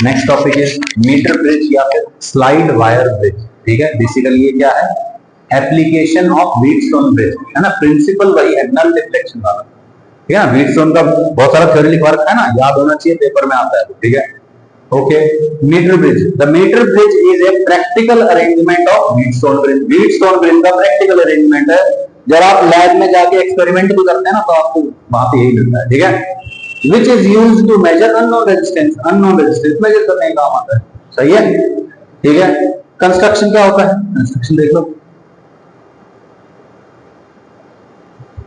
Next topic है metre bridge या फिर स्लाइड वायर ब्रिज। ठीक है, बेसिकली ये क्या है, एप्लीकेशन ऑफ व्हीटस्टोन ब्रिज है ना, प्रिंसिपल वही है, नल डिफ्लेक्शन वाला। ठीक है, व्हीटस्टोन का बहुत सारा थ्योरी वर्क है ना, याद होना चाहिए, पेपर में आता है। ठीक है, okay. Metre bridge, the metre bridge is a practical arrangement of Wheatstone bridge. Wheatstone bridge का प्रैक्टिकल अरेंजमेंट है। जब आप लैब में जाके एक्सपेरिमेंट भी करते हैं ना, तो आपको वहां पे यही मिलता है। ठीक है, which is used to measure unknown resistance measure करने का काम आता है। सही है, ठीक है। कंस्ट्रक्शन क्या होता है, कंस्ट्रक्शन देख लो।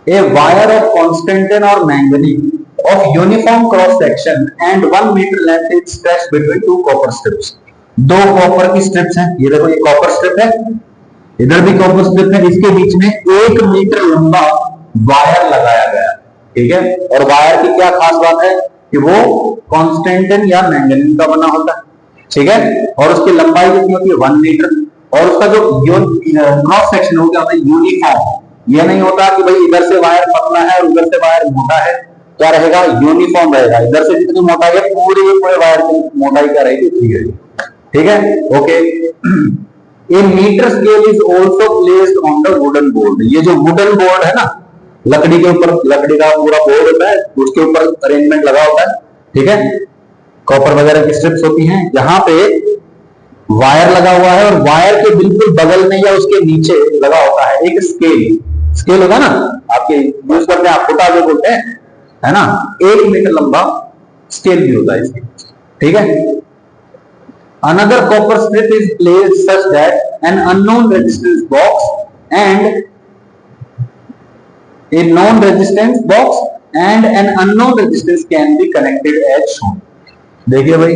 A wire of constantan or manganese of uniform cross section and 1 meter length is stretched between two copper strips। दो कॉपर की स्ट्रिप्स हैं, ये देखो, ये कॉपर स्ट्रिप है, इधर भी कॉपर स्ट्रिप है, इसके बीच में 1 मीटर लंबा वायर लगाया गया। ठीक है, और वायर की क्या खास बात है कि वो कॉन्स्टेंटिन या मैंगनीज का बना होता है। ठीक है, और उसकी लंबाई कितनी होती है, 1 मीटर, और उसका जो क्रॉस सेक्शन हो, क्या होता है, यूनिफॉर्म। ये नहीं होता कि भाई इधर से वायर पतला है और उधर से वायर मोटा है, क्या रहेगा, यूनिफॉर्म रहेगा। इधर से जितनी मोटाई है पूरे वायर की मोटाई क्या रहेगी, उतनी रहेगी। ठीक है, okay. A metre scale is also placed on the wooden board. ये जो वुडन बोर्ड है ना, लकड़ी के ऊपर, लकड़ी का पूरा बोर्ड होता है, उसके ऊपर अरेंजमेंट लगा होता है। ठीक है, कॉपर वगैरह की स्ट्रिप्स होती हैं, यहाँ पे वायर लगा हुआ है, और वायर के बिल्कुल बगल में या उसके नीचे लगा होता है एक स्केल। स्केल होगा ना, आपके यूज करते हैं, आप फुटा जो बोलते हैं, है ना, 1 मीटर लंबा स्केल भी होता है इसके। ठीक है, another copper strip is placed such that an unknown resistance box and a known resistance box and an unknown resistance can be connected as shown। देखिए भाई,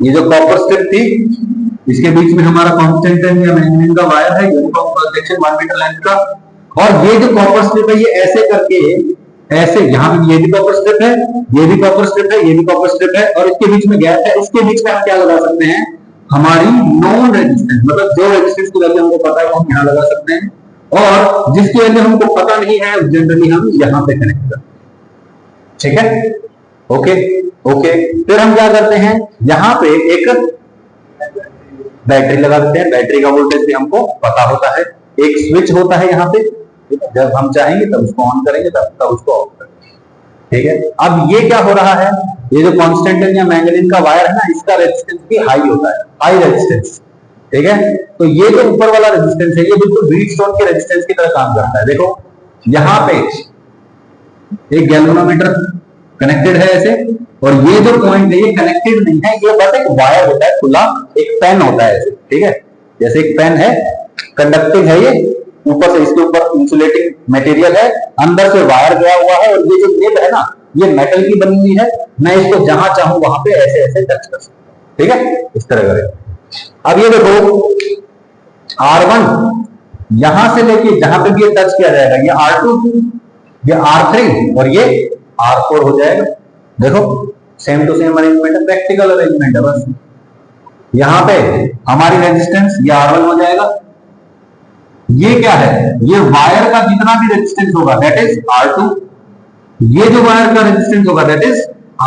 ये जो कॉपर स्ट्रिप थी, इसके बीच में हमारा कॉन्स्टेंटिन या मैंगनीज का वायर है, uniform cross section 1 metre length का, और ये जो कॉपर स्ट्रिप है, ये ऐसे करके, ऐसे, यहाँ पे ये भी कॉपर स्ट्रिप है, ये भी कॉपर स्ट्रिप है, ये भी कॉपर स्ट्रिप है, और इसके बीच में गैप है। इसके बीच में हम क्या लगा सकते हैं, हमारी नॉन रेजिस्टेंस, मतलब जो रेजिस्टेंस की वैल्यू हमको पता है वो हम यहाँ लगा सकते हैं, और जिसकी वैल्यू हमको पता नहीं है जनरली हम यहाँ पे कनेक्ट करते हैं। ठीक है, ओके ओके। फिर हम क्या करते हैं, यहाँ पे एक बैटरी लगा देते हैं। बैटरी का वोल्टेज भी हमको पता होता है। एक स्विच होता है यहाँ पे, जब हम चाहेंगे तब उसको ऑन करेंगे, तब उसको ऑफ करेंगे। ठीक है, अब ये क्या हो रहा है, ये जो कॉन्स्टेंटिन या मैंगनीज का वायर है ना, इसका रेजिस्टेंस भी हाई होता है, हाई रेजिस्टेंस। ठीक है, तो ये जो ऊपर वाला रेजिस्टेंस है, ये बिल्कुल व्हीटस्टोन के रेजिस्टेंस की तरह काम करता है। देखो, यहाँ पे एक गैल्वेनोमीटर कनेक्टेड है ऐसे, और ये जो पॉइंट है ये कनेक्टेड नहीं है, ये बस एक वायर होता है खुला, एक पेन होता है ऐसे। ठीक है, जैसे एक पेन है, कंडक्टिव है, ये ऊपर से, इसके ऊपर इंसुलेटिंग मटेरियल है, अंदर से वायर गया हुआ है, और ये जो निब है ना, ये मेटल की बनी हुई है। मैं इसको जहां चाहूं वहां पे ऐसे ऐसे टच कर सकता हूं। ठीक है, इस तरह करें। अब ये देखो, R1 यहां से लेके जहां पे भी ये टच किया जाएगा, ये R2, ये R3 और ये R4 हो जाएगा। देखो, सेम टू सेम अरेंजमेंट है, प्रैक्टिकल अरेंजमेंट है बस। यहां पे हमारी रेजिस्टेंस ये R1 हो जाएगा, ये क्या है, ये वायर का जितना भी रेजिस्टेंस होगा दैट इज R2, ये जो वायर का रेजिस्टेंस होगा दैट इज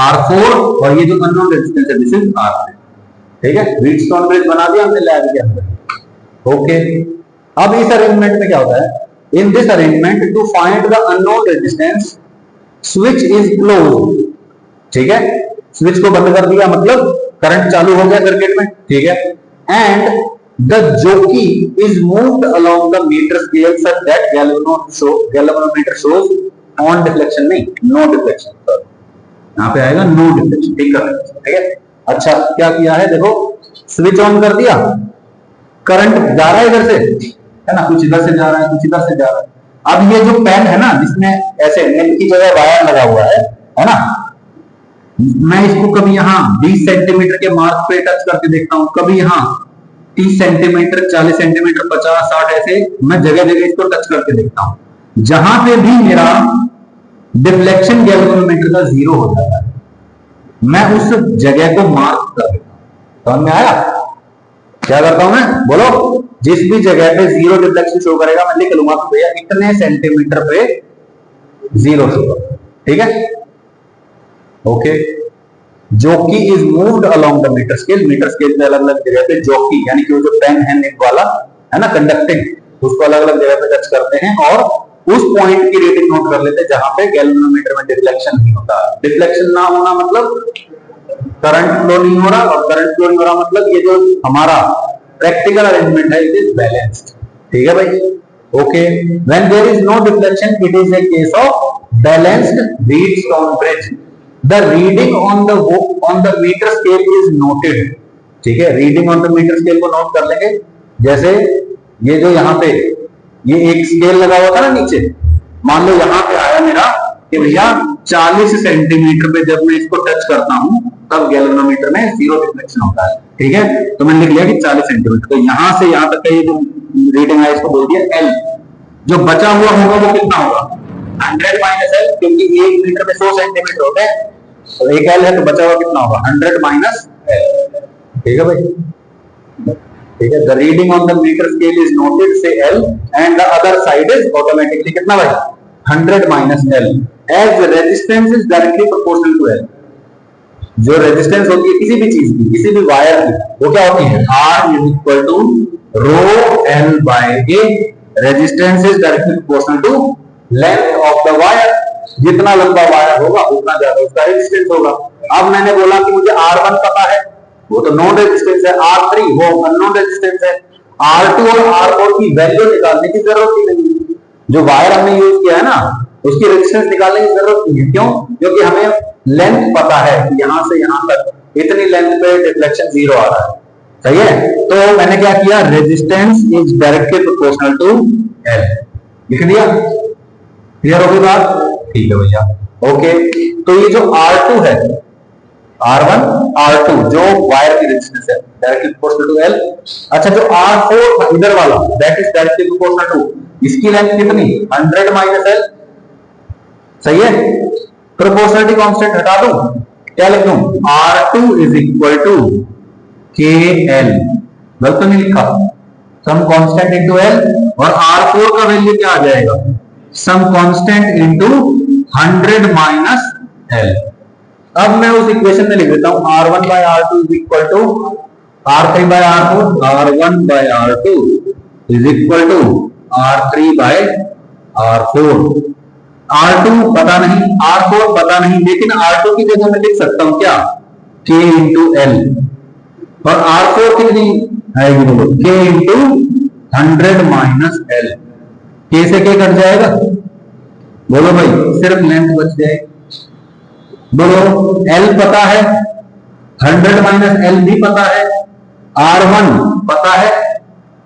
R4, और ये जो अननोन रेजिस्टेंस है दिस इज R3। ठीक है, व्हीटस्टोन ब्रिज बना दिया हमने लैब के अंदर। ओके, अब इस अरेंजमेंट में क्या होता है, in this arrangement to find the unknown resistance switch is close. ठीक है, स्विच को बंद कर दिया, मतलब करंट चालू हो गया सर्किट में। ठीक है, and the jockey is moved along the metre scale such that galvanometer shows on deflection, नहीं नो डिफ्लेक्शन। यहाँ पे आएगा नो डिफ्लेक्शन। ठीक है, ठीक है। अच्छा, क्या किया है, देखो, स्विच ऑन कर दिया, करंट जा रहा है इधर से, है ना, कुछ इधर से जा रहा है, कुछ इधर से जा रहा है। अब ये जो पेन है ना, जिसमें ऐसे निब की जगह वायर लगा हुआ है ना, मैं इसको कभी यहाँ 20 सेंटीमीटर के मार्क पे टच करके देखता हूँ, कभी यहाँ 30 सेंटीमीटर, 40 सेंटीमीटर, 50, 60, ऐसे मैं जगह जगह इसको टच करके देखता हूँ। जहां पे भी मेरा डिफ्लेक्शन गैल्वेनोमीटर का 0 हो जाता है, मैं उस जगह को मार्क कर देता हूं। समझ में आया? क्या करता हूं मैं, बोलो, जिस भी जगह पे 0 डिफ्लेक्शन शो करेगा मैं लिख लूंगा तो भैया इतने सेंटीमीटर पे 0 शो करेगा। ठीक है, okay. Jockey is moved along the metre scale पे अलग अलग जगह पे जॉकी यानी कि वो जो पेन है निब वाला है ना कंडक्टिंग उसको अलग अलग जगह पे टच करते हैं और उस पॉइंट की रीडिंग नोट कर लेते हैं जहां पे गैल्वेनोमीटर में डिफ्लेक्शन नहीं होता। डिफ्लेक्शन ना होना मतलब करंट फ्लो नहीं हो रहा और करंट फ्लो नहीं हो रहा मतलब ये जो हमारा प्रैक्टिकल अरेंजमेंट है इट इज बैलेंस्ड। ठीक है भाई okay. When there is no deflection it is a case of balanced Wheatstone bridge. The reading on the metre scale is noted. ठीक है reading on the metre scale को note कर लेंगे। जैसे ये जो यहाँ पे ये एक स्केल लगा हुआ था ना नीचे, मान लो यहाँ पे आया मेरा कि भैया 40 सेंटीमीटर पे जब मैं इसको टच करता हूं तब गैल्वेनोमीटर में जीरो डिफ्लेक्शन होता है। ठीक है तो मैंने लिख लिया कि 40 सेंटीमीटर। तो यहां से यहां तक का ये जो रीडिंग है इसको बोल दिया एल। जो बचा हुआ होगा वो कितना होगा 100 माइनस एल, क्योंकि 1 मीटर में 100 सेंटीमीटर होते हैं तो एक एल है तो बचा हुआ कितना होगा 100 माइनस एल। ठीक है भाई ठीक है। The reading on the metre scale is noted से L and the other side is automatically कितना भाई 100 minus L as resistance is directly proportional to L. जो रेजिस्टेंस होती है किसी भी चीज की किसी भी वायर की वो क्या होती है R is equal to rho l by A. Resistance is directly proportional to length of the wire. जितना लंबा वायर होगा उतना ज्यादा उसका रेजिस्टेंस होगा। अब मैंने बोला कि मुझे R1 पता है वो तो नॉन रेजिस्टेंस है, R3 वो अननोन रेजिस्टेंस है, R2 और R4 की वैल्यू निकालने की जरूरत ही नहीं। जो वायर हमने यूज किया है ना उसकी रेजिस्टेंस निकालने की जरूरत नहीं है। क्यों? क्योंकि हमें लेंथ पता है कि यहां से यहां तक इतनी लेंथ पे डिफ्लेक्शन जीरो आ रहा है। सही है तो मैंने क्या किया resistance is directly proportional to l लिख दिया। क्लियर होगी बात? ठीक है भैया ओके। तो ये जो R2 है R1 R2 जो वायर की रेजिस्टेंस है डायरेक्टली प्रोपोर्शनल टू एल। अच्छा जो R4 इधर वाला that is directly proportional to इसकी लेंथ कितनी 100 माइनस एल। सही है प्रोपोर्शनलिटी कांस्टेंट हटा दूं क्या लिख दूं R2 इज इक्वल टू के एल। गलत तो नहीं लिखा सम कांस्टेंट इनटू एल और R4 का वैल्यू क्या आ जाएगा some constant into 100 minus l. अब मैं उस इक्वेशन में लिख देता हूं R1 by R2 is equal to R3 by R4 R1 by R2 is equal to R3 by R4। R2 पता नहीं R4 पता नहीं लेकिन R2 की जगह मैं लिख सकता हूं क्या K इंटू एल और R4 कितनी आएगी बोलो K into 100 minus L. K से K कट जाएगा बोलो भाई सिर्फ लेंथ बच जाएगी। बोलो L पता है 100 माइनस एल भी पता है R1 पता है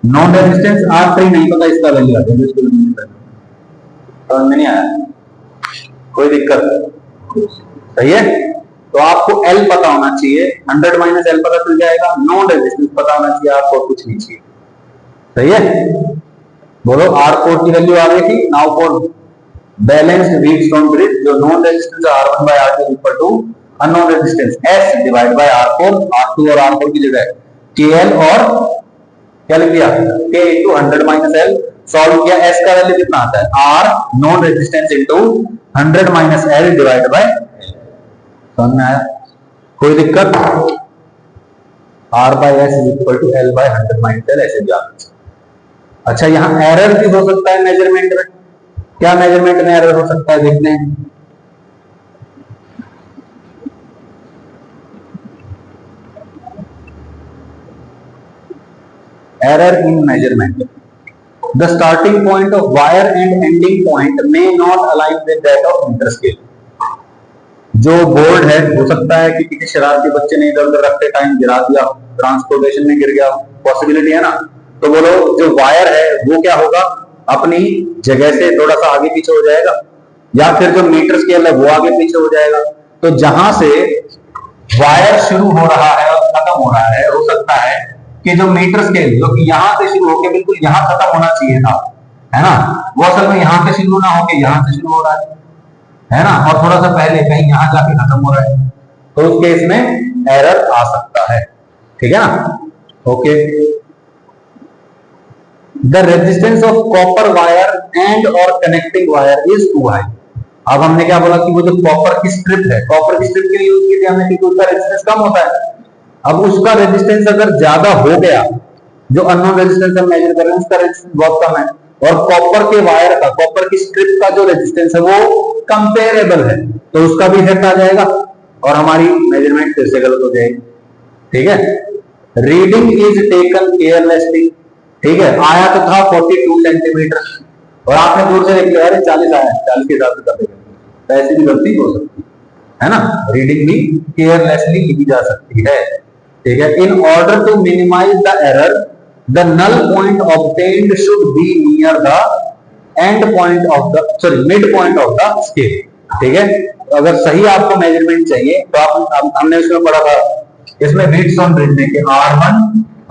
नॉन रेजिस्टेंस R3 नहीं पता इसका वैल्यू आ जाएगा। समझ में नहीं आया कोई दिक्कत? सही है तो आपको L पता होना चाहिए 100 माइनस एल पता चल जाएगा नॉन रेजिस्टेंस पता होना चाहिए आपको कुछ नहीं चाहिए। सही है बोलो R4 की वैल्यू आ गई थी। Now for balanced Wheatstone bridge जो known resistance R1 by R2 equal to unknown resistance S divide by R4 R2 और R4 की जगह KL और क्या लिख दिया K into 100 minus L. Solve किया S का वैल्यू कितना आता है R non resistance into 100 minus L divide by समझ में आया कोई दिक्कत? R by S is equal to L by 100 minus L ऐसे जा। अच्छा यहां एरर भी हो सकता है मेजरमेंट में। क्या मेजरमेंट में एरर हो सकता है देखते हैं। Error in measurement the starting point of wire and ending point may not align with that of metre scale. जो बोर्ड है हो सकता है कि किसी शरारती बच्चे ने इधर उधर रखते टाइम गिरा दिया ट्रांसपोर्टेशन में गिर गया पॉसिबिलिटी है ना। तो बोलो जो वायर है वो क्या होगा अपनी जगह से थोड़ा सा आगे पीछे हो जाएगा या फिर जो मीटर स्केल है वो आगे पीछे हो जाएगा। तो जहां से वायर शुरू हो रहा है और खत्म हो रहा है हो सकता है कि जो मीटर स्केल जो कि यहां से शुरू होकर बिल्कुल यहां खत्म होना चाहिए था है ना वो असल में यहां से शुरू ना होकर यहां से शुरू हो रहा है ना और थोड़ा सा पहले कहीं यहां जाके खत्म हो रहा है। तो उस केस में एरर आ सकता है। ठीक है ना okay. The resistance of copper wire and or connecting wire is too high। अब हमने क्या बोला कि वो जो कॉपर की स्ट्रिप है, कॉपर की स्ट्रिप के लिए यूज की थी हमने क्योंकि उसका रेजिस्टेंस कम होता है। अब उसका रेजिस्टेंस अगर ज्यादा हो गया, जो अननोन रेजिस्टेंस हम मेजर कर रहे हैं उसका रेजिस्टेंस बहुत कम है, और कॉपर के वायर का, कॉपर की स्ट्रिप का जो रेजिस्टेंस है वो कंपेरेबल है, तो उसका भी इफेक्ट आ जाएगा और हमारी मेजरमेंट फिर से गलत हो जाएगी। ठीक है, रीडिंग इज टेकन केयरलेसली। ठीक है, आया तो था 42 सेंटीमीटर और आपने दूर से देख लिया अरे 40 आया, 40 के हिसाब से कर देगा, तो ऐसी भी गलती हो सकती है ना। रीडिंग भी केयरलेसली ली जा सकती है। ठीक है, in order to minimise the error the null point obtained should be near the end point of the mid point of the scale. ठीक है, अगर सही आपको मेजरमेंट चाहिए तो आप हमने उसमें पढ़ा था, इसमें वीट्स ऑन ब्रिज के R1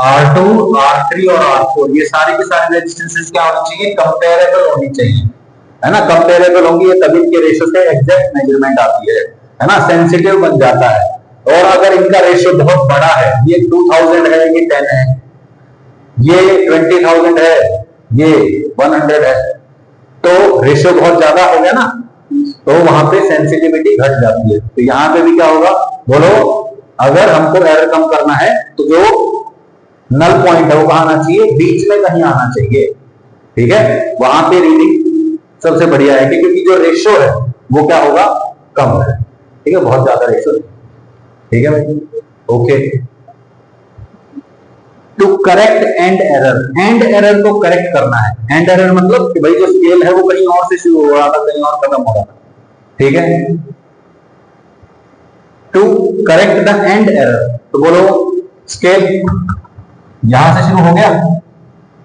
R2 R3 और R4 ये सारे के सारे रेजिस्टेंसेस क्या होनी चाहिए, कंपेरेबल होनी चाहिए, है ना। कंपेरेबल होंगी तभी इनके रेशियो से एग्जैक्ट मेजरमेंट आती है ना, सेंसिटिव बन जाता है। और अगर इनका रेशियो बहुत बड़ा है, ये 2000 है, ये 10 है, ये 20,000 है, ये 100 है, तो रेशियो बहुत ज्यादा हो गया ना, तो वहां पे सेंसिटिविटी घट जाती है। तो यहां पे भी क्या होगा, बोलो, अगर हमको एरर कम करना है तो जो नल पॉइंट है वो कहां आना चाहिए, बीच में कहीं आना चाहिए। ठीक है, वहां पे रीडिंग सबसे बढ़िया है क्योंकि जो रेशियो है वो क्या होगा, कम है। ठीक है, बहुत ज्यादा रेशियो। ठीक है भाई, okay. To correct end error, end error को करेक्ट करना है। एंड एरर मतलब कि भाई जो स्केल है वो कहीं और से शुरू हो रहा था, कहीं और खत्म हो रहा था। ठीक है, to correct the end error, तो बोलो स्केल यहां से शुरू हो गया,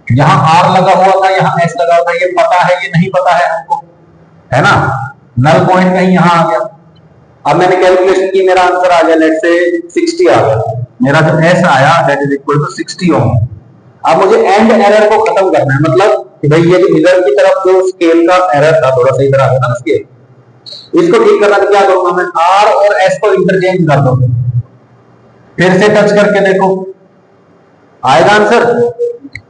यहां आर लगा हुआ था, यहां एस लगा हुआ था, ये पता है, ये नहीं पता है हमको, है ना। नल पॉइंट कहीं यहां आ गया, अब मैंने कैलकुलेशन की, मेरा आंसर आ गया लेट से 60 आ गया, मेरा जो एस आया दैट इज इक्वल टू 60 ओम। अब मुझे एंड एरर को खत्म करना है, मतलब कि भाई ये जो इधर की तरफ जो स्केल का एरर था, थोड़ा सा इधर आ गया था ना स्केल, इसको ठीक करना तो क्या करूंगा मैं, आर और एस को इंटरचेंज कर दो, फिर से टच करके देखो आएगा आंसर,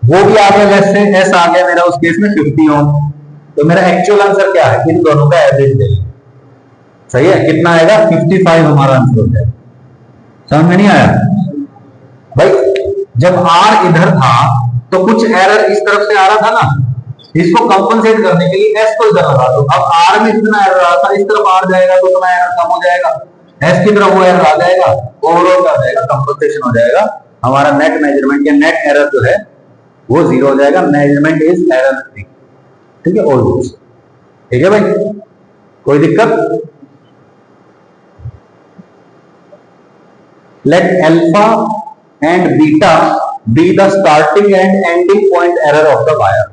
वो भी आ गया, लेट से एस आ गया मेरा उस केस में 50 ओम। तो मेरा एक्चुअल आंसर क्या है, इन दोनों का एवरेज ले, सही है, कितना आएगा 55 हमारा आंसर हो जाएगा। समझ में नहीं आया भाई, जब आर इधर था तो कुछ एरर इस तरफ से आ रहा था ना, इसको कंपनसेट करने के लिए एस को इधर लगा दो। अब आर में इतना एरर आ रहा था, इस तरफ आर जाएगा तो उतना एरर कम हो जाएगा, एस की तरफ वो एरर आ जाएगा, ओवरऑल क्या हो जाएगा, कंपनसेशन हो जाएगा, हमारा नेट मेजरमेंट या नेट एरर जो है वो 0 हो जाएगा। Measurement is error free. ठीक है, ऑलवेज। ठीक है भाई, कोई दिक्कत। Let alpha and beta be the starting and ending point error of the wire.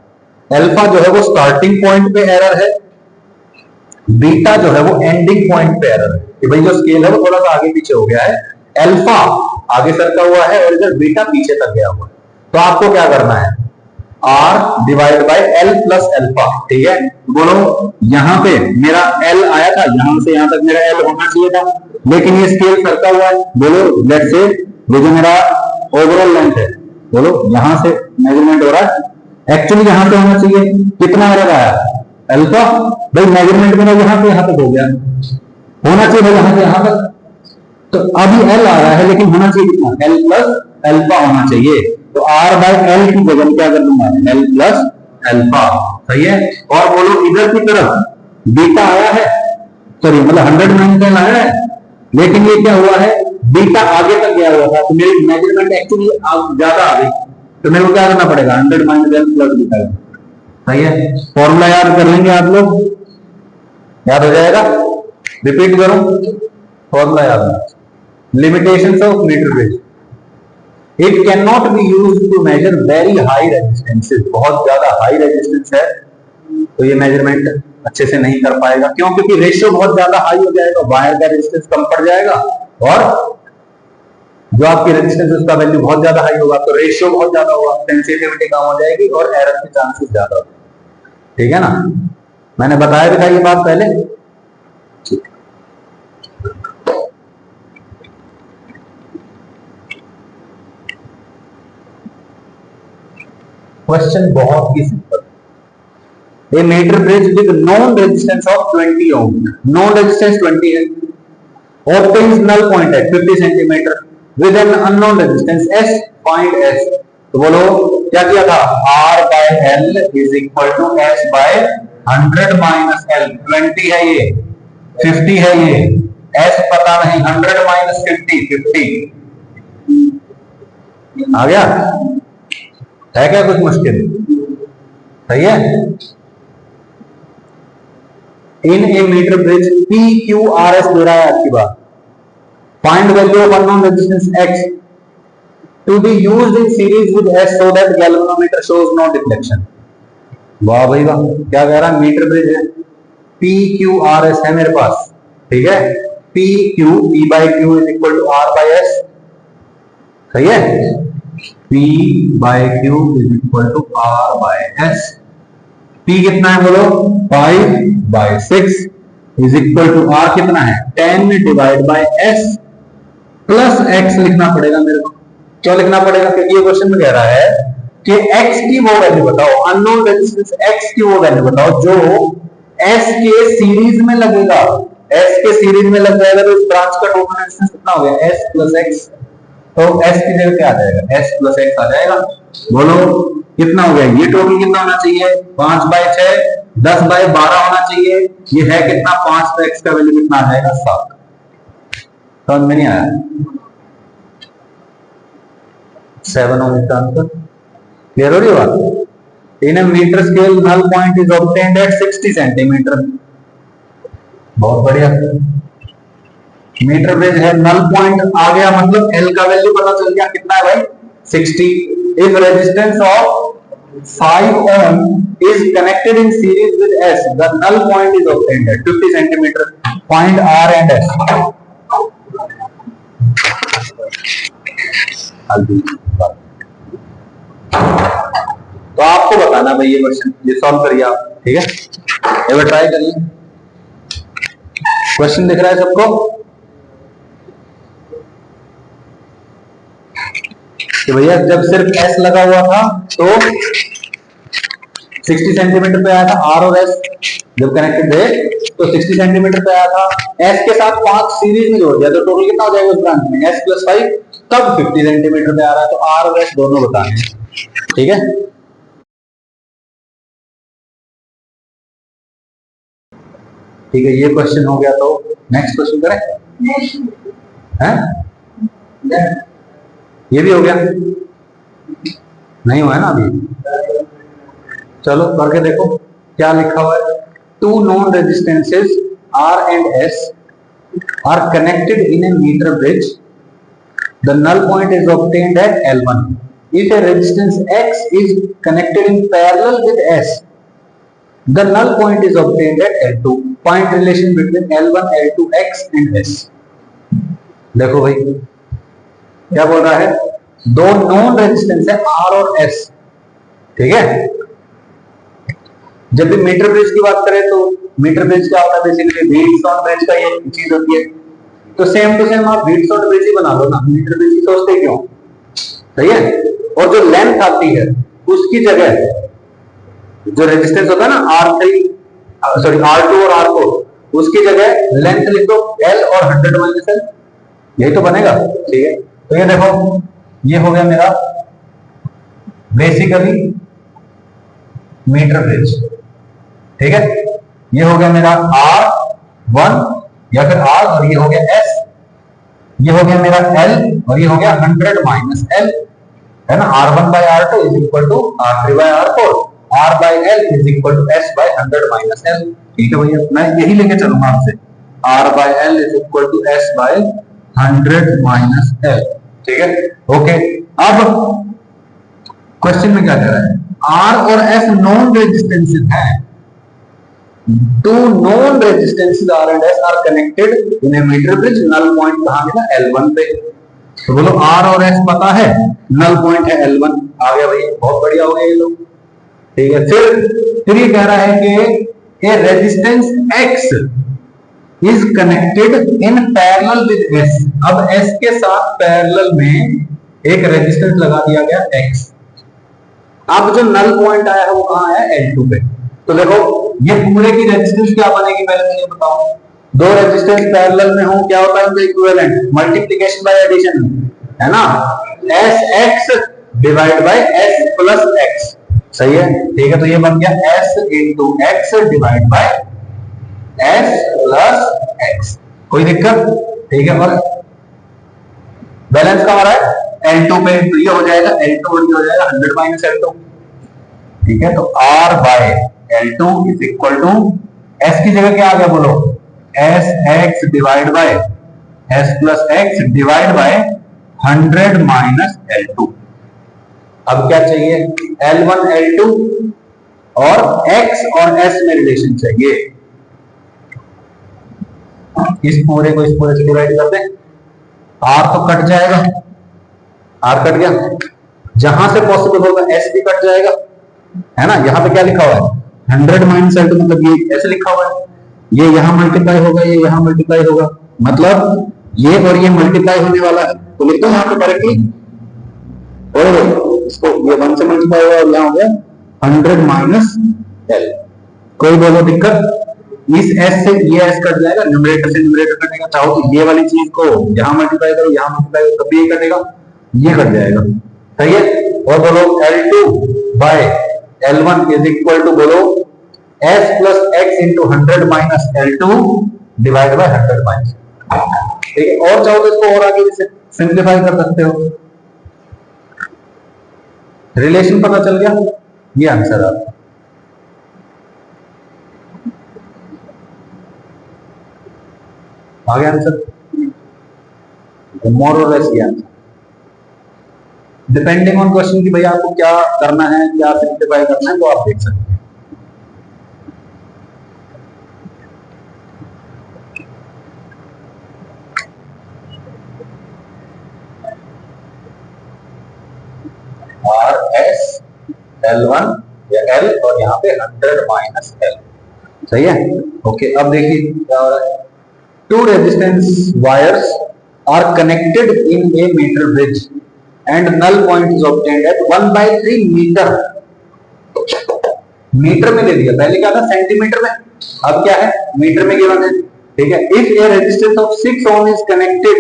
Alpha जो है वो स्टार्टिंग पॉइंट पे एरर है, बीटा जो है वो एंडिंग पॉइंट पे एरर है, कि भाई जो स्केल है वो थोड़ा सा आगे पीछे हो गया है, अल्फा आगे सरका हुआ है और इधर बीटा पीछे तक गया हुआ है। तो आपको क्या करना है, R divide by L plus alpha. ठीक है, बोलो यहां पे मेरा L आया था, यहां से यहां तक मेरा L होना चाहिए था, लेकिन ये स्केल सरका हुआ है, बोलो लेट से ये जो मेरा ओवरऑल लेंथ है, बोलो यहां से मेजरमेंट हो रहा है, एक्चुअली यहां से होना चाहिए, कितना एरर आया अल्फा, भाई मेजरमेंट मेरा यहां से यहां तक हो गया, होना चाहिए भाई यहां से यहां तक, तो अभी L आ रहा है लेकिन होना चाहिए कितना, L प्लस अल्फा होना चाहिए, तो R बाय L की जगह क्या कर दूंगा, L प्लस अल्फा। सही है, और बोलो इधर की तरफ बीटा आया है, सॉरी मतलब 100 माइनस L आया है, लेकिन ये क्या हुआ है, बीटा आगे तक गया हुआ था, तो मेरी मेजरमेंट एक्चुअली ज्यादा आ गई, तो मेरे को क्या करना पड़ेगा, 100 माइनस L प्लस बीटा। सही है, फॉर्मूला याद कर लेंगे आप लोग, याद हो जाएगा, रिपीट करूं फॉर्मूला याद, limitations of meter bridge, it cannot be used to measure very high resistances, बहुत ज्यादा हाई रेजिस्टेंस है तो ये मेजरमेंट अच्छे से नहीं कर पाएगा, क्यों, क्योंकि रेशियो बहुत ज्यादा हाई हो जाएगा, वायर का रेजिस्टेंस कम पड़ जाएगा और जो आपकी रेजिस्टेंस उसका वैल्यू बहुत ज्यादा हाई होगा, तो रेशियो बहुत ज्यादा होगा, सेंसिटिविटी कम हो जाएगी और एरर के चांसेस ज्यादा हो जाएंगे। ठीक है ना, मैंने बताया भी था ये बात पहले। क्वेश्चन बहुत ही simple, a metre bridge with known resistance of 20 ohm, known resistance 20 है, ऑब्टेन्स नल पॉइंट है 50 centimetre with an unknown resistance s, find s। तो बोलो क्या किया था, r by l is equal to s by 100 minus l। 20 है ये, 50 है ये, s पता नहीं, 100 माइनस 50, 50 आ गया। है क्या कुछ मुश्किल, सही है। In a metre bridge P Q R S दे रहा है आपकी बात, find value of unknown resistance x to be used in series with s so that galvanometer shows no deflection. वाह भाई वाह, क्या कह रहा है, मीटर ब्रिज है, पी क्यू आर एस है मेरे पास, ठीक है, P Q, P by Q is equal to R by S, सही है, P bye Q is equal to R by S। P कितना है बोलो, 5 by 6 is equal to R कितना है, 10 divide by S plus X लिखना पड़ेगा मेरे को। क्यों लिखना पड़ेगा, क्योंकि ये क्वेश्चन में कह रहा है कि X की वो वैल्यू बताओ, अननोन रेजिस्टेंस X की वो वैल्यू बताओ जो S के सीरीज में लगेगा। S के सीरीज में लग जाएगा तो इस ब्रांच का टोटल रेजिस्टेंस कितना हो गया, S प्लस X। तो s की जगह क्या आ जाएगा, s प्लस x आ जाएगा। बोलो कितना हो गया, ये टोटल कितना होना चाहिए, 5 बाय 6, 10 बाय 12 होना चाहिए। ये है कितना, 5, तो x का वैल्यू कितना आ जाएगा, 7। समझ में नहीं आया, 7 ओम इसका आंसर। क्लियर हो रही बात। In a metre scale null point is obtained at 60 centimetre. बहुत बढ़िया, मीटर ब्रिज है, नल पॉइंट आ गया, मतलब L का वैल्यू पता चल गया, कितना है भाई, 60। If resistance of 5 ohm is connected in series with S, the null point is obtained at 50 centimeter. Find R and S. तो आपको बताना भाई ये क्वेश्चन, ये सॉल्व करिए आप, ठीक है, एक बार ट्राई करिए। क्वेश्चन दिख रहा है सबको कि भैया जब सिर्फ S लगा हुआ था तो 60 सेंटीमीटर पे आया था, R और S जब कनेक्टेड थे तो 60 सेंटीमीटर पे आया था, S के साथ 5 सीरीज में जोड़ दिया तो टोटल कितना हो जाएगा उस ब्रांच में, S प्लस 5, तब 50 सेंटीमीटर पे आ रहा है। तो R और S दोनों बताने हैं, ठीक है। ठीक है, ये क्वेश्चन हो गया, तो नेक्स्ट क्वेश्चन करें, हैं? ये भी हो गया, नहीं हुआ है ना अभी, चलो करके देखो क्या लिखा हुआ है। 2 known resistances R and S are connected in a meter bridge. The null point is obtained at L1. If a resistance X is connected in parallel with S, the null point is obtained at L2. Find relation between L1, L2, X and S. देखो भाई क्या बोल रहा है, 2 non resistance है R और S, ठीक है। जब भी मीटर ब्रिज की बात करें तो मीटर ब्रिज क्या होता है, बेसिकली व्हीटस्टोन ब्रिज का ये चीज होती है। तो सेम टू सेम आप व्हीटस्टोन ब्रिज ही बना लो ना, मीटर ब्रिज की सोचते क्यों, सही है। और जो लेंथ आती है उसकी जगह जो रेजिस्टेंस होता है ना R3 सॉरी R2 और R4, उसकी जगह लेंथ लिख दो L और 100 माइनस L, यही तो बनेगा, ठीक है। तो ये देखो ये हो गया मेरा बेसिकली मीटर ब्रिज, ठीक है। ये हो गया मेरा R1 या फिर R, और ये हो गया S, ये हो गया मेरा L, और ये हो गया 100 माइनस L, है ना। R1 by R2 is equal to R3 by R4, R by L is equal to S by 100 minus L, ठीक है भैया। मैं यही लेके चलूंगा आपसे, R by L is equal to S by 100 minus L, ठीक है, ओके। अब क्वेश्चन में क्या कह रहा है, R और S नॉन रेजिस्टेंसेस हैं, 2 known resistances R and S are connected in a meter bridge. Null point कहाँ है ना, L1 पे। तो बोलो R और S पता है, null point है L1, आ गया भाई, बहुत बढ़िया हो गया ये लोग, ठीक है। फिर ये कह रहा है कि a resistance X is connected in parallel with S। अब S के साथ पैरेलल में एक रेजिस्टेंस लगा दिया गया X। अब जो नल पॉइंट आया है वो कहाँ है, L2 पे। तो देखो ये पूरे की रेजिस्टेंस क्या बनेगी पहले मुझे बताओ। दो रेजिस्टेंस पैरेलल में हो क्या होता है उनका इक्विवेलेंट, मल्टीप्लिकेशन बाय एडिशन, है ना। S x divide by S plus x, सही है, ठीक है। तो ये बन गया S into x divide by S plus x, कोई दिक्कत, ठीक है। और बैलेंस का हो रहा है L2 पे, तो ये हो जाएगा L2 और ये हो जाएगा 100 माइनस L2, ठीक है। तो R by L2 is equal to S की जगह क्या आ गया बोलो, S x divide by S plus x divide by 100 minus L2। अब क्या चाहिए, L1 L2 और X और S में रिलेशन चाहिए। इस पूरे को इस पूरे से डिवाइड कर दें, R तो कट जाएगा, R कट गया, जहां से पॉसिबल होगा S भी कट जाएगा, है ना। यहां पे क्या लिखा हुआ है 100 माइनस L2, मतलब ये ऐसे लिखा हुआ है, ये यहां मल्टीप्लाई होगा, ये यहां मल्टीप्लाई होगा, मतलब ये और ये मल्टीप्लाई होने वाला है। तो लिख दो यहां पे डायरेक्टली, और इसको ये 1 से मल्टीप्लाई होगा और यहां हो गया 100 माइनस L। कोई बोलो दिक्कत, इस S से ये S कट जाएगा, न्यूमरेटर से न्यूमरेटर कटेगा, चाहो तो ये वाली चीज को यहां मल्टीप्लाई करो, यहां मल्टीप्लाई करो, तब भी ये कटेगा, ये कट जाएगा, सही है। और बोलो L2 by L1 is equal to बोलो S plus x into 100 minus L2 divide by 100 minus, ठीक है। और चाहो तो इसको और आगे सिंप्लीफाई कर सकते हो, रिलेशन पता चल गया, ये आंसर है। आगे आंसर मोर और लेस ये आंसर, डिपेंडिंग ऑन क्वेश्चन की भैया आपको क्या करना है, क्या सिंप्लीफाई करना है, वो आप देख सकते हैं। आर एस L1 या L और यहाँ पे 100 माइनस L, सही है। ओके, अब देखिए क्या हो रहा है, two resistance wires are connected in a meter bridge and null point is obtained at 1/3 meter। Metre में दे दिया, पहले क्या था सेंटीमीटर में, अब क्या है मीटर में गिवन है, ठीक है। If a resistance of 6 ohm is connected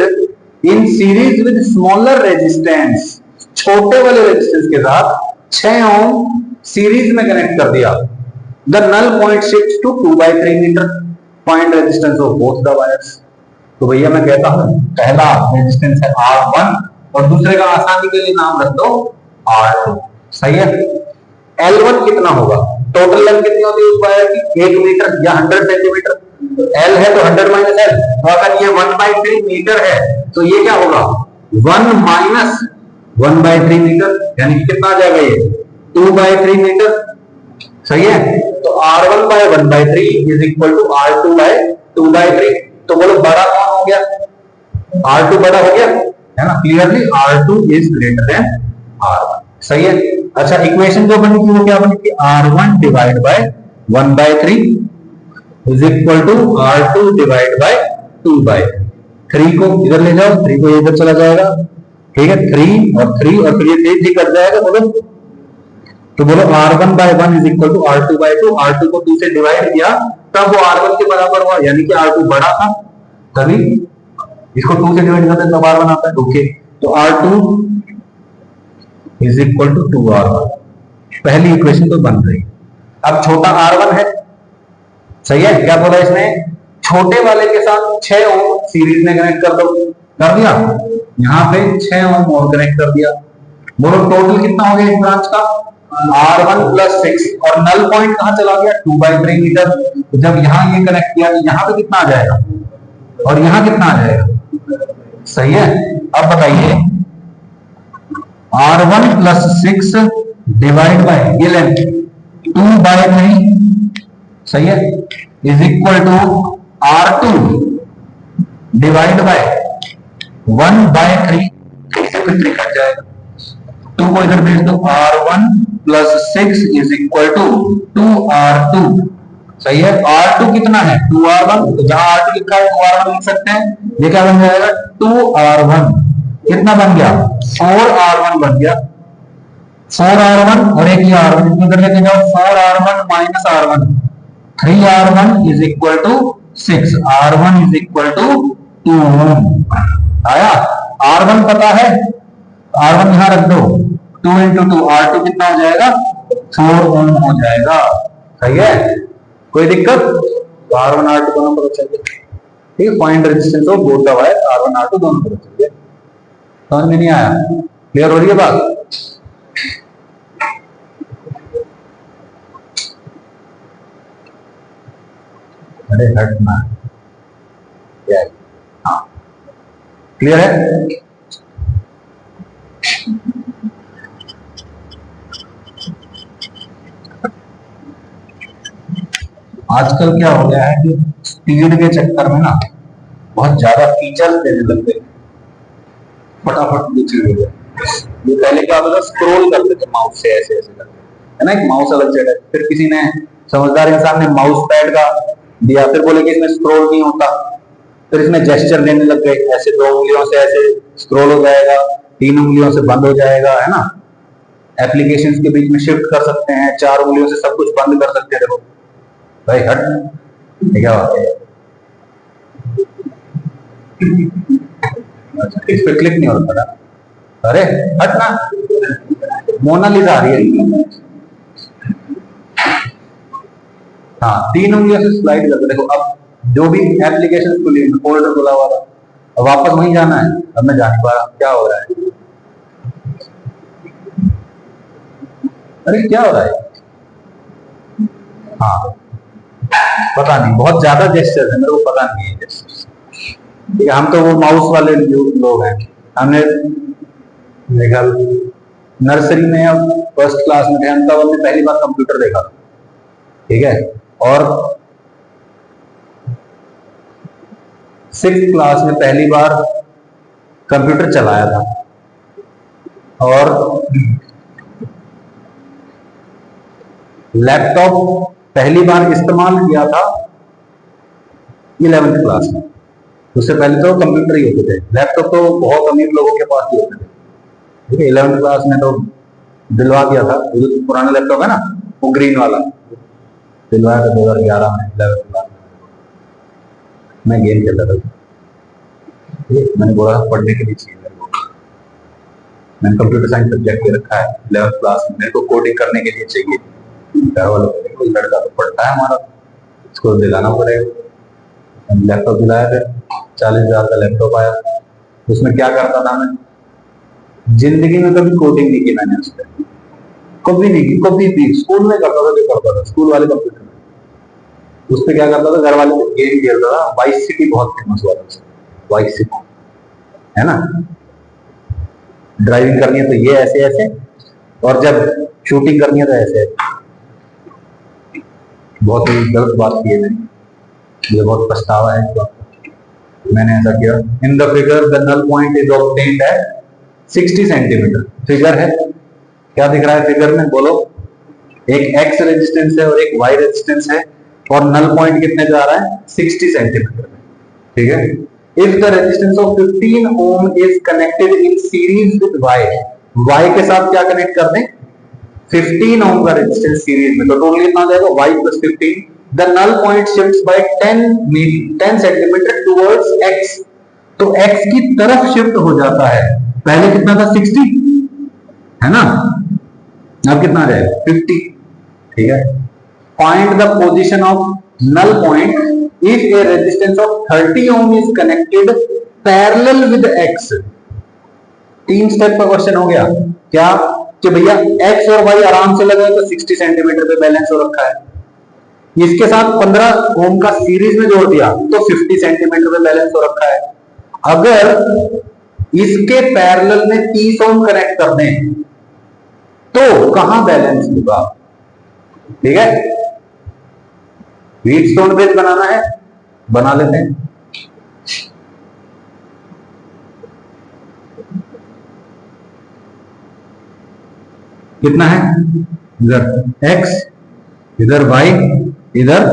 in series with smaller resistance, छोटे वाले रेजिस्टेंस के साथ 6 ओम सीरीज में कनेक्ट कर दिया, the null point shifts to 2/3 meter, find resistance of both the wires। तो भैया मैं कहता हूं पहला रेजिस्टेंस है R1 और दूसरे का आसानी के लिए नाम रख दो R2, सही है। L1 कितना होगा, टोटल लेंथ कितनी होती है उस वायर की, 1 मीटर या 100 सेंटीमीटर, L है तो 100 माइनस L, तो अगर ये 1/3 मीटर है तो ये क्या होगा 1 माइनस 1/3 मीटर, यानी कितना आ जाएगा ये 2/3 मीटर, सही है। तो R1 by 1/3 is equal to R2 by 2/3। तो बोलो बड़ा कौन हो गया, R2 बड़ा हो गया, है ना, clearly R2 is greater than R1, सही है। अच्छा, इक्वेशन जो बनी थी वो क्या बनी थी, R1 divide by 1/3 is equal to R2 divide by 2/3। 3 को इधर ले जाओ, 3 को इधर चला जाएगा, ठीक है, 3 और 3 और फिर ये 3 कट जाएगा, बोलो तो बोलो R1 by 1 is equal to R2 by 2, R2 को 2 से डिवाइड किया तब वो R1 के बराबर हुआ, यानी कि R2 बड़ा था, तभी इसको 2 से डिवाइड करते हैं तब R1 आता है, ओके। तो R2 is equal to 2R1, पहली इक्वेशन तो बन गई। अब छोटा R1 है, सही है, क्या बोला इसने, छोटे वाले के साथ 6 ओम सीरीज में कनेक्ट कर दो, कर दिया, यहां पे 6 ओम और कनेक्ट कर दिया, बोलो टोटल कितना हो गया इस ब्रांच का R1 प्लस 6, और नल पॉइंट कहां चला गया 2/3 मीटर। तो जब यहां ये कनेक्ट किया तो यहां पे कितना आ जाएगा और यहां कितना आ जाएगा, सही है। अब बताइए R1 प्लस 6 डिवाइड बाय ये लेंथ 2/3, सही है, is equal to R2 divide by 1/3, से फिर 3 कट जाएगा, 2 को इधर भेज दो, R1 plus 6 is equal to 2R2, सही है। R2 कितना है 2R1, तो जहां R2 लिखा है 2R1 लिख सकते हैं, ये क्या बन जाएगा 2R1, कितना बन गया 4R1 बन गया, 4R1 और एक ही R1, इसमें करके दे जाओ 4R1 minus R1, 3R1 is equal to 6, R1 is equal to 2 ohm. आया? R1 पता है, R1 यहां रख दो, 2 इंटू 2 R2 कितना हो जाएगा, 4 ओम हो जाएगा। सही है, कोई दिक्कत? तो R1 R2 दोनों पता चल गया। ठीक है, find resistance of both the wire, R1 R2 दोनों पता चल गया। समझ में नहीं आया? क्लियर हो रही है बात? अरे हटना, हाँ क्लियर है? आजकल क्या हो गया है कि स्पीड के चक्कर में ना बहुत ज्यादा फीचर्स देने लग गए, फटाफट ये चीज हो गया। ये पहले क्या होता था, स्क्रॉल करते थे माउस से, ऐसे ऐसे करते, है ना, एक माउस अलग सेट है। फिर किसी ने, समझदार इंसान ने माउस पैड का दिया, फिर बोले कि इसमें स्क्रॉल नहीं होता, फिर इसमें जेस्चर देने लग गए, ऐसे 2 उंगलियों से ऐसे स्क्रॉल हो जाएगा, 3 उंगलियों से बंद हो जाएगा, है ना। एप्लीकेशंस के बीच में शिफ्ट कर सकते हैं, 4 उंगलियों से सब कुछ बंद कर सकते हैं। देखो भाई हट, क्या बात है, इस पे क्लिक नहीं हो रहा था। अरे हट ना, मोनालिसा आ रही है। हाँ, 3 उंगलियों से स्लाइड करके देखो। अब जो भी एप्लीकेशन खुली, फोल्डर खुला हुआ था, अब वापस वहीं जाना है, अब मैं जा नहीं पा रहा, क्या हो रहा है? अरे क्या हो रहा है? हाँ पता नहीं, बहुत ज्यादा जेस्चर है, मेरे को पता नहीं है जेस्चर। ठीक है, हम तो वो माउस वाले लोग हैं। हमने देखा नर्सरी में या फर्स्ट क्लास में थे हम, तब हमने पहली बार कंप्यूटर देखा। ठीक है, और 6th क्लास में पहली बार कंप्यूटर चलाया था, और लैपटॉप पहली बार इस्तेमाल किया था 11th क्लास में। उससे पहले तो कंप्यूटर ही होते थे, लैपटॉप तो बहुत अमीर लोगों के पास ही होते थे। ठीक है, 11th क्लास में तो दिलवा दिया था, जो पुराना लैपटॉप है ना, वो ग्रीन वाला दिलवाया था 2011 में, 11th क्लास में। मैं गेम खेलता था, मैंने बोला पढ़ने के लिए चाहिए मेरे को, मैंने कंप्यूटर साइंस सब्जेक्ट ले रखा है 11th क्लास में, मेरे को कोडिंग करने के लिए चाहिए। घर वालों, लड़का तो पढ़ता है हमारा, इसको दिलाना पड़ेगा। लैपटॉप दिलाया, फिर 40,000 का लैपटॉप आया। उसमें क्या करता था मैं, जिंदगी में कभी कोडिंग नहीं की मैंने उस पर, कभी नहीं की, कभी भी। स्कूल में करता था, जो करता था स्कूल वाले कंप्यूटर में। उस पर क्या करता था, घर वाले को गेम खेलता था। वाइस सिटी बहुत फेमस हुआ था, वाइस सिटी, है ना। ड्राइविंग करनी है तो ये ऐसे ऐसे, और जब शूटिंग करनी है तो ऐसे ऐसे। बहुत ही गलत बात की है मैंने, मुझे बहुत पछतावा है, मैंने ऐसा किया। In the figure the null point is obtained at 60 centimetre. Figure है, क्या दिख रहा है फिगर में, बोलो। एक एक्स रेजिस्टेंस है और एक वाई रेजिस्टेंस है, और नल पॉइंट कितने पे आ रहा है, 60 सेंटीमीटर में। ठीक है, if the resistance of 15 ohm is connected in series with y, y के साथ क्या कनेक्ट कर दें, 15 ओम का रेजिस्टेंस सीरीज में, तो टोटल कितना आ जाएगा, y + 15। The null point shifts by 10 centimetre towards x, तो x की तरफ शिफ्ट हो जाता है। पहले कितना था, 60, है ना, अब कितना आ जाएगा, 50। ठीक है, find the position of null point if a resistance of 30 ohm is connected parallel with x। 3 step का क्वेश्चन हो गया क्या, कि भैया x और y आराम से लगे तो 60 सेंटीमीटर पे बैलेंस हो रखा है, इसके साथ 15 ओम का सीरीज में जोड़ दिया तो 50 सेंटीमीटर पे बैलेंस हो रखा है। अगर इसके पैरेलल में 30 ओम कनेक्ट कर दें तो कहां बैलेंस होगा। ठीक है, व्हीटस्टोन ब्रिज बनाना है, बना लेते हैं। कितना है, इधर x, इधर y, इधर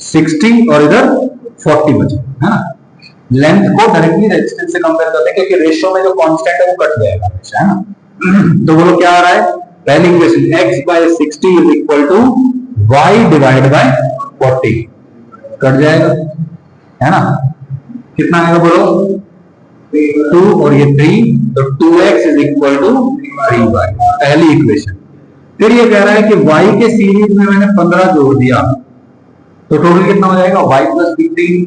60 और इधर 40 बचे, है ना। लेंथ को डायरेक्टली रेजिस्टेंस से कंपेयर करते हैं, क्योंकि रेशियो में जो कांस्टेंट है वो कट जाएगा, है ना। तो बोलो क्या आ रहा है, पहली equation x by 60 is equal to y divide by 40 cut जाएगा, है ना? कितना आएगा बोलो? 2 और ये 3, तो 2x is equal to 3y, पहली इक्वेशन। फिर ये कह रहा है कि y के सीरीज में मैंने 15 जोड़ दिया, तो टोटल कितना हो जाएगा? y plus 15।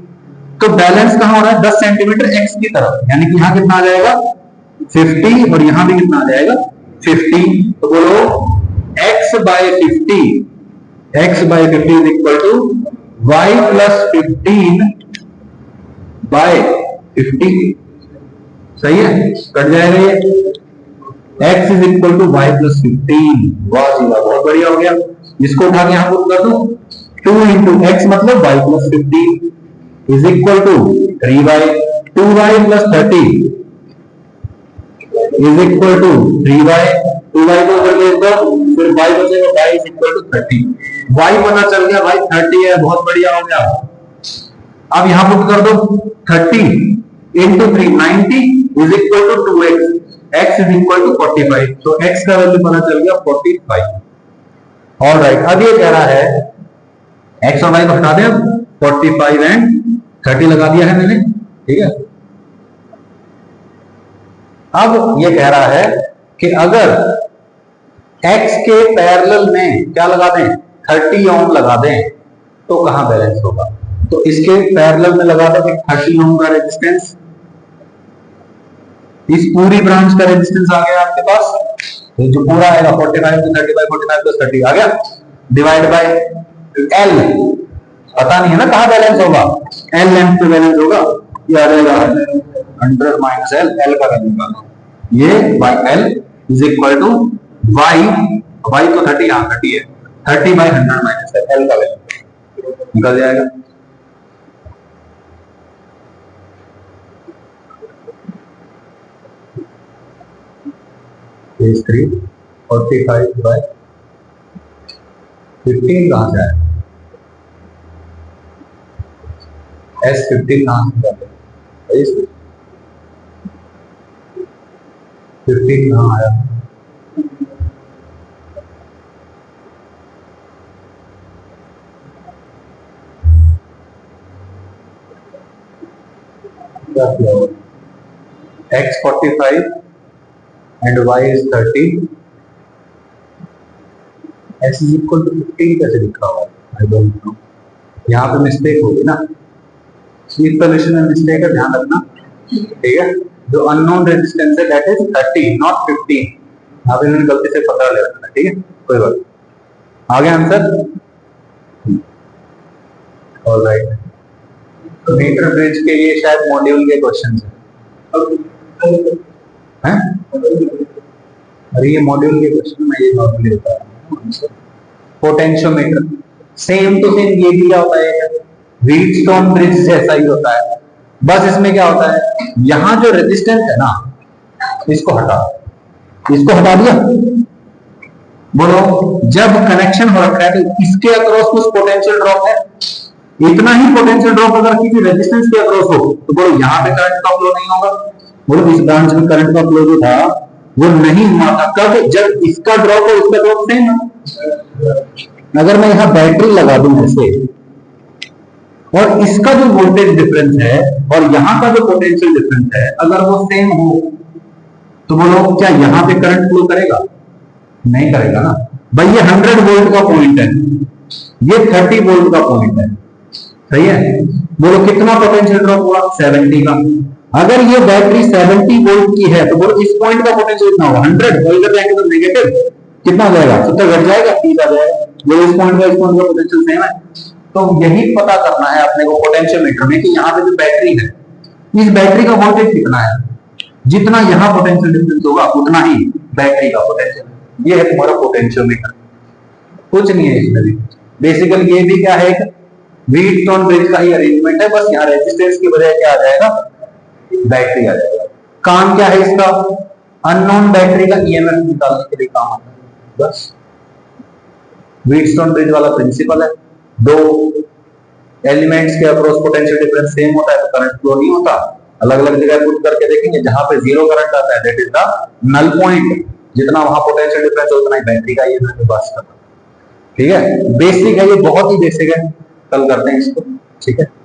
तो बैलेंस कहां हो रहा है? 10 सेंटीमीटर x की तरफ, यानी कि यहां कितना आ जाएगा? 50, और यहां भी कितना आ जाएगा? 50। तो बोलो x by 50 is equal to y plus 15 by 50। सही है, कट जाएगा ये। x is equal to y plus 15। वाह जी वाह, बहुत बढ़िया हो गया। इसको उठा के यहां पुट कर दो, 2 इंटू एक्स मतलब y plus 15 is equal to 3y, 2y plus 30 is equal to 3y, 2y को उधर भेज दो, फिर y बचेगा, y is equal to 30। y पता चल गया भाई 30 है, बहुत बढ़िया हो गया। अब यहां पुट कर दो, 30 into 3 90 is equal to 2x, x is equal to 45, तो x का वैल्यू पता चल गया 45। ऑलराइट, अब ये कह रहा है x और y को हटा दें, 45 एंड 30 लगा दिया है मैंने, ठीक है। अब ये कह रहा है कि अगर x के पैरेलल में क्या लगा दें? 30 ओम लगा दें, तो कहां बैलेंस होगा? तो इसके पैरेलल में लगा दें 30 ओम का रेजिस्टेंस, इस पूरी ब्रांच का रेजिस्टेंस आ गया आपके पास, तो जो पूरा आएगा 45 to 30 by 45 plus 30 आ गया, डिवाइड बाय L, पता नहीं है ना कहां बैलेंस होगा, L लेंथ पे बैलेंस होगा, ये आ जाएगा 100 माइनस L, L का वैल्यू निकालो, ये by L is equal to y तो 30 यहां 30 है, 30 बाय 100 माइनस L का वैल्यू निकल जाएगा। Is 3, 45 by 15 कहां से आया? S15 कहां से आया? 15 कहां आया? क्या किया? X 45 and y is 30, x is equal to 15 कैसे लिखा हुआ? I don't know, यहाँ पे मिस्टेक होगी ना, इस सोल्यूशन में मिस्टेक है, ध्यान रखना, ठीक है। जो अननोन रेजिस्टेंस है दैट इज 30 नॉट 15, आप इन्होंने गलती से 15 ले रखा है, ठीक है, कोई बात। आ गया आंसर? ऑलराइट, मीटर ब्रिज के ये शायद मॉड्यूल के क्वेश्चन है, अरे ये मॉड्यूल के क्वेश्चन में ये नॉर्मली होता है। पोटेंशियोमीटर सेम टू सेम ये भी क्या होता है, व्हीटस्टोन ब्रिज जैसा ही होता है, बस इसमें क्या होता है, यहां जो रेजिस्टेंस है ना, इसको हटा दिया, बोलो जब कनेक्शन हो रखा है तो इसके अक्रॉस कुछ पोटेंशियल ड्रॉप है, इतना ही पोटेंशियल ड्रॉप अगर किसी रेजिस्टेंस के अक्रॉस हो तो बोलो यहाँ पे करंट का फ्लो नहीं होगा, बोलो इस ब्रांच में करंट का फ्लो जो था वो नहीं हुआ था, कब? जब इसका ड्रॉप और इसका ड्रॉप सेम है। अगर मैं यहां बैटरी लगा दूं ऐसे, और इसका जो वोल्टेज डिफरेंस है और यहां का जो पोटेंशियल डिफरेंस है अगर वो सेम हो, तो बोलो क्या यहां पे करंट फ्लो करेगा? नहीं करेगा ना भाई, ये 100 वोल्ट का पॉइंट है, ये 30 वोल्ट का पॉइंट है, सही है। बोलो कितना पोटेंशियल ड्रॉप हुआ? 70 का। अगर ये बैटरी 70 वोल्ट की है तो बोलो इस पॉइंट का पोटेंशियल कितना होगा? 100, और इधर जाएंगे तो नेगेटिव कितना हो जाएगा? 70 घट जाएगा, 30 आ जाएगा। बोलो इस पॉइंट का पोटेंशियल सेम है, तो यही पता करना है अपने को पोटेंशियोमीटर में कि यहाँ पे जो बैटरी है, इस बैटरी का वोल्टेज कितना है, जितना यहाँ पोटेंशियल डिफरेंस होगा उतना ही बैटरी का पोटेंशियल, ये है तुम्हारा पोटेंशियोमीटर, कुछ नहीं है इसमें भी। बेसिकली ये भी क्या है, व्हीटस्टोन ब्रिज का ही अरेंजमेंट है, बस यहाँ रेजिस्टेंस की वजह क्या आ जाएगा, बैटरी आ जाएगा। काम क्या है इसका? अननोन बैटरी का ईएमएफ निकालने के लिए काम आता है, बस व्हीटस्टोन ब्रिज वाला प्रिंसिपल है। दो एलिमेंट्स के अक्रॉस पोटेंशियल डिफरेंस सेम होता है तो करंट फ्लो नहीं होता, अलग अलग जगह पुट करके देखेंगे, जहां पे जीरो करंट आता है that is the null point, जितना वहां पोटेंशियल डिफरेंस उतना ही बैटरी का ये मेरे पास का। ठीक है, बेसिक है ये, बहुत ही बेसिक है, कल करते हैं इसको। ठीक है।